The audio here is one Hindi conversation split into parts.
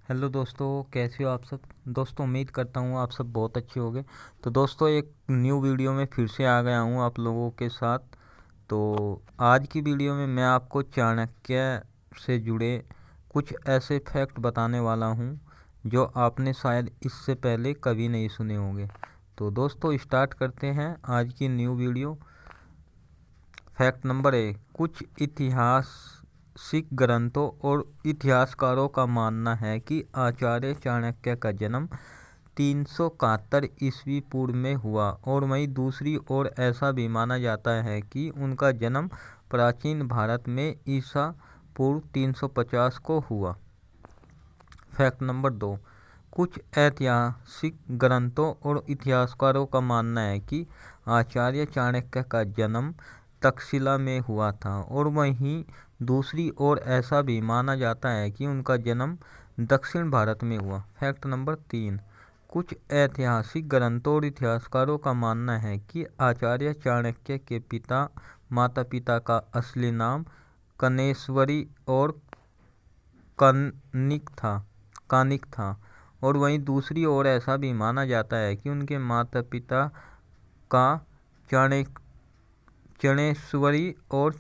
हेलो दोस्तों, कैसे हो आप सब। दोस्तों उम्मीद करता हूँ आप सब बहुत अच्छे होंगे। तो दोस्तों एक न्यू वीडियो में फिर से आ गया हूँ आप लोगों के साथ। तो आज की वीडियो में मैं आपको चाणक्य से जुड़े कुछ ऐसे फैक्ट बताने वाला हूँ जो आपने शायद इससे पहले कभी नहीं सुने होंगे। तो दोस्तों स्टार्ट करते हैं आज की न्यू वीडियो। फैक्ट नंबर 1, कुछ ऐतिहासिक ग्रंथों और इतिहासकारों का मानना है कि आचार्य चाणक्य का जन्म 371 ईस्वी पूर्व में हुआ, और वहीं दूसरी ओर ऐसा भी माना जाता है कि उनका जन्म प्राचीन भारत में ईसा पूर्व 350 को हुआ। फैक्ट नंबर 2, कुछ ऐतिहासिक ग्रंथों और इतिहासकारों का मानना है कि आचार्य चाणक्य का जन्म तक्षशिला में हुआ था, और वहीं दूसरी ओर ऐसा भी माना जाता है कि उनका जन्म दक्षिण भारत में हुआ। फैक्ट नंबर 3, कुछ ऐतिहासिक ग्रंथों और इतिहासकारों का मानना है कि आचार्य चाणक्य के माता पिता का असली नाम कनेश्वरी और कानिक था, और वहीं दूसरी ओर ऐसा भी माना जाता है कि उनके माता पिता का चणेश्वरी और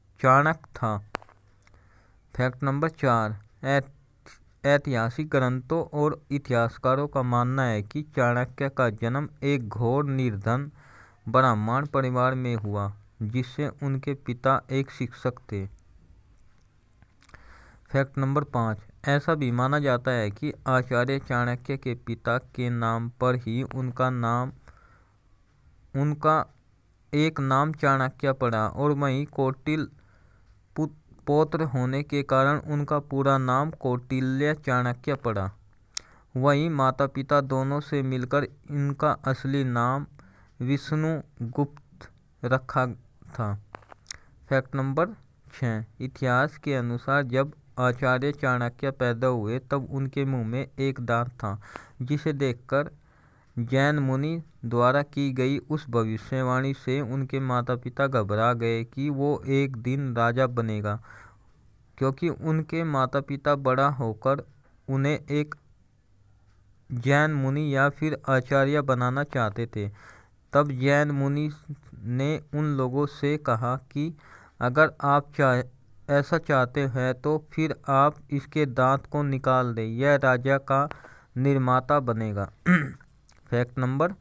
चाणक था। फैक्ट नंबर 4, ऐतिहासिक ग्रंथों और इतिहासकारों का मानना है कि चाणक्य का जन्म एक घोर निर्धन ब्राह्मण परिवार में हुआ, जिससे उनके पिता एक शिक्षक थे। फैक्ट नंबर 5, ऐसा भी माना जाता है कि आचार्य चाणक्य के पिता के नाम पर ही उनका एक नाम चाणक्य पड़ा, और वहीं कौटिल्य पौत्र होने के कारण उनका पूरा नाम कौटिल्य चाणक्य पड़ा। वहीं माता पिता दोनों से मिलकर इनका असली नाम विष्णुगुप्त रखा था। फैक्ट नंबर 6, इतिहास के अनुसार जब आचार्य चाणक्य पैदा हुए तब उनके मुंह में एक दांत था, जिसे देखकर जैन मुनि द्वारा की गई उस भविष्यवाणी से उनके माता पिता घबरा गए कि वो एक दिन राजा बनेगा, क्योंकि उनके माता पिता बड़ा होकर उन्हें एक जैन मुनि या फिर आचार्य बनाना चाहते थे। तब जैन मुनि ने उन लोगों से कहा कि अगर आप ऐसा चाहते हैं तो फिर आप इसके दांत को निकाल दें, यह राजा का निर्माता बनेगा। फैक्ट नंबर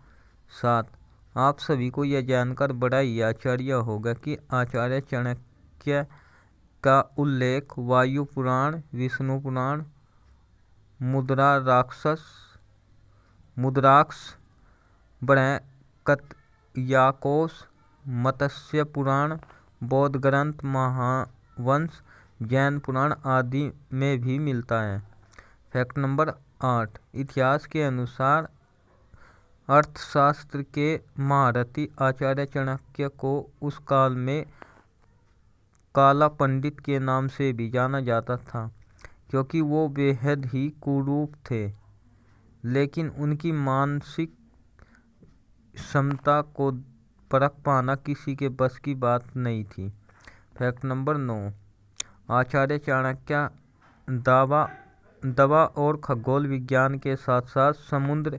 7, आप सभी को यह जानकर बड़ा ही आश्चर्य होगा कि आचार्य चाणक्य का उल्लेख वायु पुराण, विष्णु पुराण, मुद्राक्ष, बृहत्कथाकोश, मत्स्य पुराण, बौद्ध ग्रंथ, महावंश, जैन पुराण आदि में भी मिलता है। फैक्ट नंबर 8, इतिहास के अनुसार अर्थशास्त्र के महारथी आचार्य चाणक्य को उस काल में काला पंडित के नाम से भी जाना जाता था, क्योंकि वो बेहद ही कुरूप थे, लेकिन उनकी मानसिक क्षमता को परख पाना किसी के बस की बात नहीं थी। फैक्ट नंबर 9, आचार्य चाणक्य दवा और खगोल विज्ञान के साथ साथ समुद्र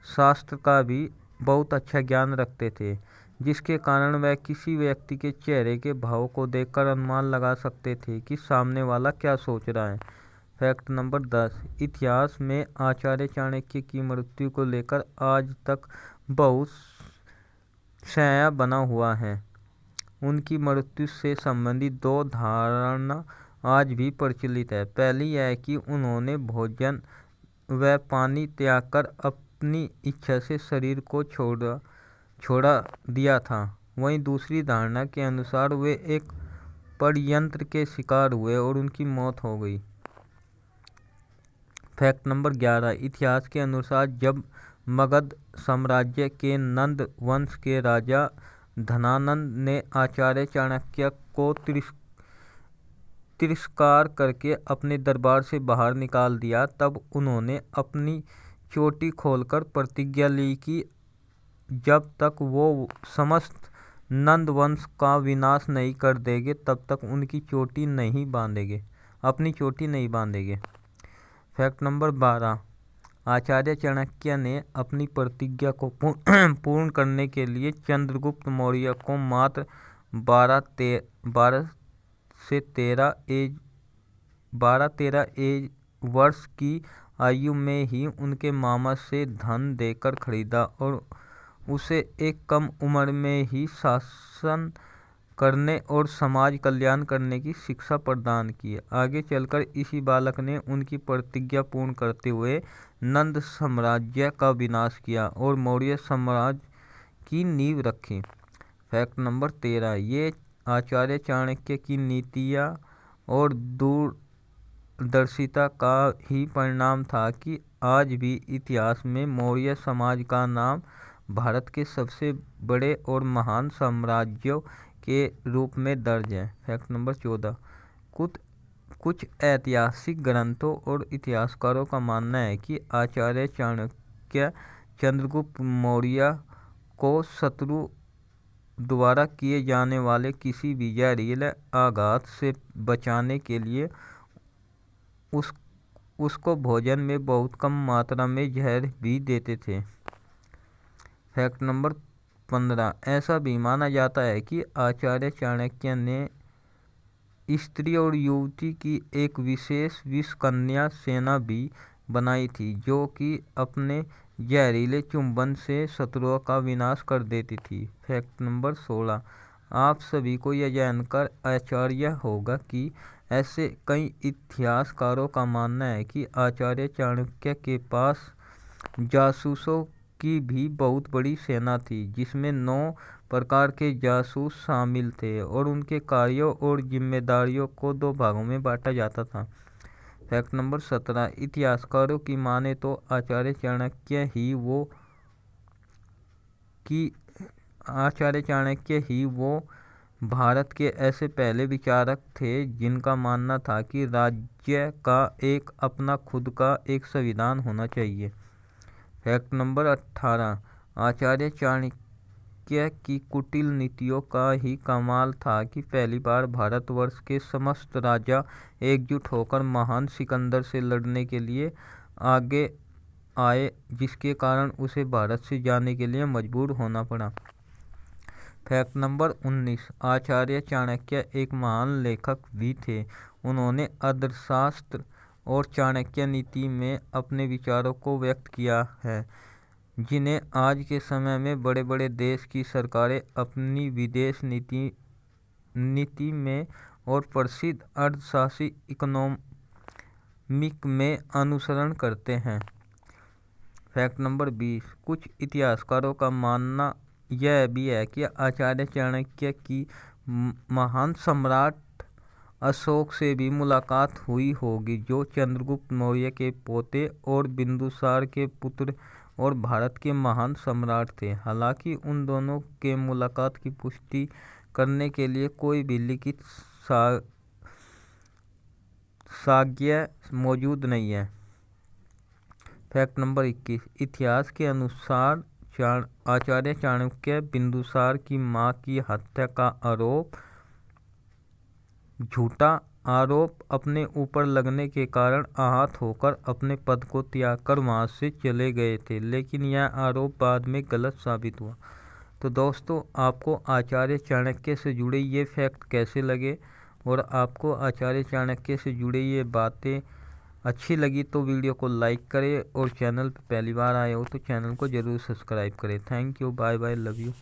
शास्त्र का भी बहुत अच्छा ज्ञान रखते थे, जिसके कारण वह किसी व्यक्ति के चेहरे के भाव को देखकर अनुमान लगा सकते थे कि सामने वाला क्या सोच रहा है। फैक्ट नंबर 10, इतिहास में आचार्य चाणक्य की मृत्यु को लेकर आज तक बहुत साया बना हुआ है। उनकी मृत्यु से संबंधित दो धारणा आज भी प्रचलित है। पहली यह है कि उन्होंने भोजन व पानी त्याग कर अपनी इच्छा से शरीर को छोड़ा दिया था। वहीं दूसरी धारणा के अनुसार वे एक षड्यंत्र के शिकार हुए और उनकी मौत हो गई। फैक्ट नंबर 11, इतिहास के अनुसार जब मगध साम्राज्य के नंद वंश के राजा धनानंद ने आचार्य चाणक्य को तिरस्कार करके अपने दरबार से बाहर निकाल दिया, तब उन्होंने अपनी चोटी खोलकर प्रतिज्ञा ली कि जब तक वो समस्त नंद वंश का विनाश नहीं कर देंगे तब तक उनकी चोटी नहीं बांधेंगे। अपनी चोटी नहीं बांधेंगे। फैक्ट नंबर 12, आचार्य चाणक्य ने अपनी प्रतिज्ञा को पूर्ण करने के लिए चंद्रगुप्त मौर्य को मात्र 12-13 एज वर्ष की आयु में ही उनके मामा से धन देकर खरीदा और उसे एक कम उम्र में ही शासन करने और समाज कल्याण करने की शिक्षा प्रदान की। आगे चलकर इसी बालक ने उनकी प्रतिज्ञा पूर्ण करते हुए नंद साम्राज्य का विनाश किया और मौर्य साम्राज्य की नींव रखी। फैक्ट नंबर 13, ये आचार्य चाणक्य की नीतियाँ और दूरदर्शिता का ही परिणाम था कि आज भी इतिहास में मौर्य समाज का नाम भारत के सबसे बड़े और महान साम्राज्यों के रूप में दर्ज है। फैक्ट नंबर 14, कुछ ऐतिहासिक ग्रंथों और इतिहासकारों का मानना है कि आचार्य चाणक्य चंद्रगुप्त मौर्य को शत्रु द्वारा किए जाने वाले किसी भी जहरीले आघात से बचाने के लिए उसको भोजन में बहुत कम मात्रा में जहर भी देते थे। फैक्ट नंबर 15, ऐसा भी माना जाता है कि आचार्य चाणक्य ने स्त्री और युवती की एक विशेष विषकन्या सेना भी बनाई थी जो कि अपने जहरीले चुंबन से शत्रुओं का विनाश कर देती थी। फैक्ट नंबर 16, आप सभी को यह जानकर आश्चर्य होगा कि ऐसे कई इतिहासकारों का मानना है कि आचार्य चाणक्य के पास जासूसों की भी बहुत बड़ी सेना थी जिसमें 9 प्रकार के जासूस शामिल थे और उनके कार्यों और जिम्मेदारियों को 2 भागों में बांटा जाता था। फैक्ट नंबर 17, इतिहासकारों की माने तो आचार्य चाणक्य ही वो भारत के ऐसे पहले विचारक थे जिनका मानना था कि राज्य का एक अपना खुद का एक संविधान होना चाहिए। फैक्ट नंबर 18, आचार्य चाणक्य की कुटिल नीतियों का ही कमाल था कि पहली बार भारतवर्ष के समस्त राजा एकजुट होकर महान सिकंदर से लड़ने के लिए आगे आए जिसके कारण उसे भारत से जाने के लिए मजबूर होना पड़ा। फैक्ट नंबर 19, आचार्य चाणक्य एक महान लेखक भी थे। उन्होंने अर्थशास्त्र और चाणक्य नीति में अपने विचारों को व्यक्त किया है जिन्हें आज के समय में बड़े बड़े देश की सरकारें अपनी विदेश नीति में और प्रसिद्ध अर्थशास्त्री इकोनॉमिक में अनुसरण करते हैं। फैक्ट नंबर 20, कुछ इतिहासकारों का मानना यह भी है कि आचार्य चाणक्य की महान सम्राट अशोक से भी मुलाकात हुई होगी जो चंद्रगुप्त मौर्य के पोते और बिंदुसार के पुत्र और भारत के महान सम्राट थे। हालांकि उन दोनों के मुलाकात की पुष्टि करने के लिए कोई भी लिखित साक्ष्य मौजूद नहीं है। फैक्ट नंबर 21, इतिहास के अनुसार आचार्य चाणक्य बिंदुसार की मां की हत्या का झूठा आरोप अपने ऊपर लगने के कारण आहत होकर अपने पद को त्याग कर वहां से चले गए थे, लेकिन यह आरोप बाद में गलत साबित हुआ। तो दोस्तों, आपको आचार्य चाणक्य से जुड़े ये फैक्ट कैसे लगे और आपको आचार्य चाणक्य से जुड़े ये बातें अच्छी लगी तो वीडियो को लाइक करें और चैनल पर पहली बार आए हो तो चैनल को ज़रूर सब्सक्राइब करें। Thank you, bye bye, love you.